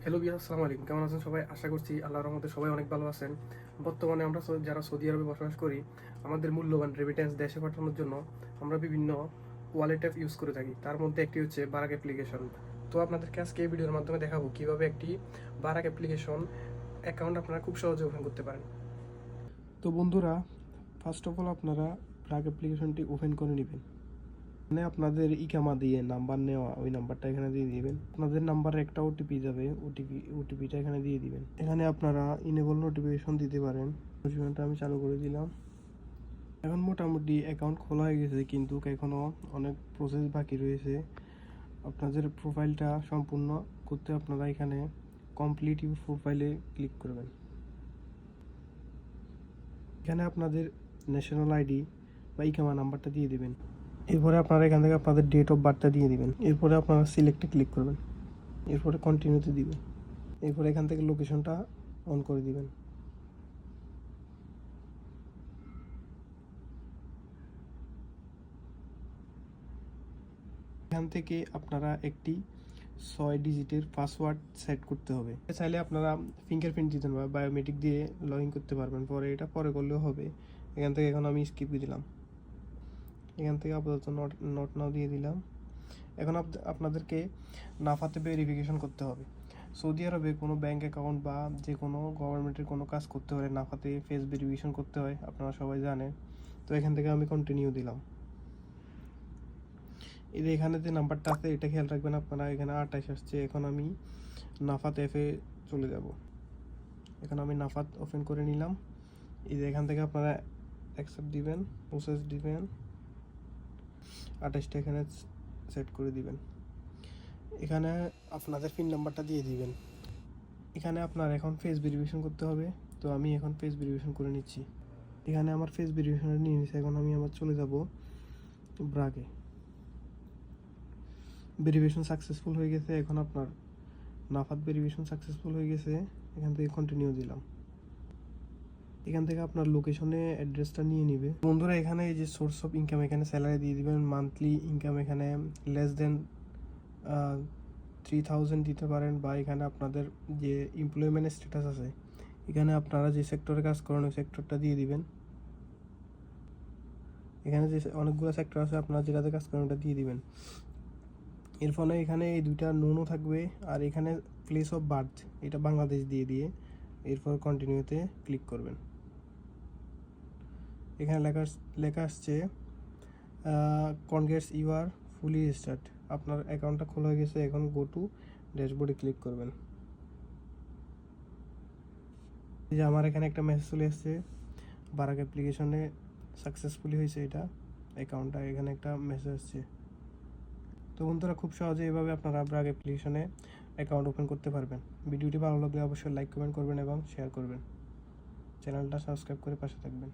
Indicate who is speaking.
Speaker 1: Hello বিয়াস, আসসালামু আলাইকুম। কেমন আছেন সবাই? আশা করছি আল্লাহর রহমতে সবাই অনেক ভালো আছেন। বর্তমানে আমরা যারা সৌদি আরবে বসবাস করি, আমাদের মূল্যবান রেমিটেন্স দেশে পাঠানোর জন্য আমরা বিভিন্ন ওয়ালেট অ্যাপ ইউজ করে থাকি। তার মধ্যে একটি হচ্ছে বারাক অ্যাপ্লিকেশন। তো আপনাদেরকে আজকে এই ভিডিওর মাধ্যমে দেখাবো কিভাবে একটি বারাক অ্যাপ্লিকেশন অ্যাকাউন্ট আপনারা খুব সহজে ওপেন করতে পারেন। তো বন্ধুরা, ফার্স্ট অফ অল আপনারা বারাক অ্যাপ্লিকেশনটি ওপেন করে নেবেন। এখানে আপনাদের ইকামা দিয়ে নাম্বার নেওয়া, ওই নাম্বারটা এখানে দিয়ে দিবেন। আপনাদের নাম্বারে একটা ওটিপি যাবে, ওটিপিটা এখানে দিয়ে দিবেন। এখানে আপনারা ইনেবল নোটিফিকেশন দিতে পারেন। নোটিফিকেশনটা আমি চালু করে দিলাম। এখন মোটামুটি অ্যাকাউন্ট খোলা হয়ে গেছে, কিন্তু এখনও অনেক প্রসেস বাকি রয়েছে। আপনাদের প্রোফাইলটা সম্পূর্ণ করতে আপনারা এখানে কমপ্লিট ইউর প্রোফাইলে ক্লিক করবেন। এখানে আপনাদের ন্যাশনাল আইডি বা ইকামা নাম্বারটা দিয়ে দিবেন। এরপরে আপনারা এখান থেকে আপনাদের ডেট অফ বার্থটা দিয়ে দিবেন। এরপরে আপনারা সিলেক্টে ক্লিক করবেন। এরপরে কন্টিনিউতে দিবেন। এরপরে এখান থেকে লোকেশনটা অন করে দিবেন। এখান থেকে আপনারা একটি 6 ডিজিটের পাসওয়ার্ড সেট করতে হবে। চাইলে আপনারা ফিঙ্গারপ্রিন্ট দিতে পারবেন, বায়োমেট্রিক দিয়ে লগ ইন করতে পারবেন। পরে এটা পরে করলেও হবে। এখান থেকে এখন আমি স্কিপ দিলাম। এখান থেকে আপাতত নট নাও দিয়ে দিলাম। এখন আপনাদেরকে নাফাতে ভেরিফিকেশন করতে হবে। সৌদি আরবে কোনো ব্যাঙ্ক অ্যাকাউন্ট বা যে কোনো গভর্নমেন্টের কোনো কাজ করতে হলে নাফাতে ফেস ভেরিফিকেশন করতে হয়, আপনারা সবাই জানেন। তো এখান থেকে আমি কন্টিনিউ দিলাম। এই যে এখানে যে নাম্বারটা আছে এটা খেয়াল রাখবেন আপনারা। এখানে 28 আসছে। এখন আমি নাফাত অ্যাপে চলে যাব। এখন আমি নাফাত ওপেন করে নিলাম। এই যে এখান থেকে আপনারা অ্যাকসেপ্ট দিবেন, প্রসেস দিবেন, 28টা এখানে সেট করে দিবেন। এখানে আপনাদের পিন নাম্বারটা দিয়ে দিবেন। এখানে আপনার এখন ফেস ভেরিফিকেশন করতে হবে। তো আমি এখন ফেস ভেরিফিকেশন করে নিচ্ছি। এখানে আমার ফেস ভেরিফিকেশন নিয়ে নিচ্ছে। এখন আমি আমার চলে যাব ব্রাকে। ভেরিফিকেশন সাকসেসফুল হয়ে গেছে। এখন আপনার নাফাত ভেরিফিকেশন সাকসেসফুল হয়ে গেছে। এখান থেকে কন্টিনিউ দিলাম। এখান থেকে আপনার লোকেশনে অ্যাড্রেসটা নিয়ে নিবে। বন্ধুরা, এখানে এই যে সোর্স অফ ইনকাম, এখানে স্যালারি দিয়ে দিবেন। মান্থলি ইনকাম এখানে লেস দেন 3000 দিতে পারেন, বা এখানে আপনাদের যে এমপ্লয়মেন্ট স্ট্যাটাস আছে, এখানে আপনারা যে সেক্টরে কাজ করেন ওই সেক্টরটা দিয়ে দিবেন। এখানে যে অনেকগুলো সেক্টর আছে, আপনারা যেটাতে কাজ করেন ওটা দিয়ে দিবেন। এর ফলে এখানে এই দুইটা নুনও থাকবে, আর এখানে প্লেস অফ বার্থ এটা বাংলাদেশ দিয়ে দিয়ে এরপর কন্টিনিউতে ক্লিক করবেন। এখানে লেখা আসছে congrats you are fully registered. আপনার অ্যাকাউন্টটা খোলা হয়ে গেছে। এখন গো টু ড্যাশবোর্ডে ক্লিক করবেন। এই যে আমার এখানে একটা মেসেজ চলে এসেছে, বারাক অ্যাপ্লিকেশনে সাকসেসফুলি হয়েছে এটা অ্যাকাউন্টটা। এখানে একটা মেসেজ আসছে। তো বন্ধুরা, খুব সহজে এভাবে আপনারা বারাক অ্যাপ্লিকেশনে অ্যাকাউন্ট ওপেন করতে পারবেন। ভিডিওটি ভালো লাগলে অবশ্যই লাইক কমেন্ট করবেন এবং শেয়ার করবেন। চ্যানেলটা সাবস্ক্রাইব করে পাশে থাকবেন।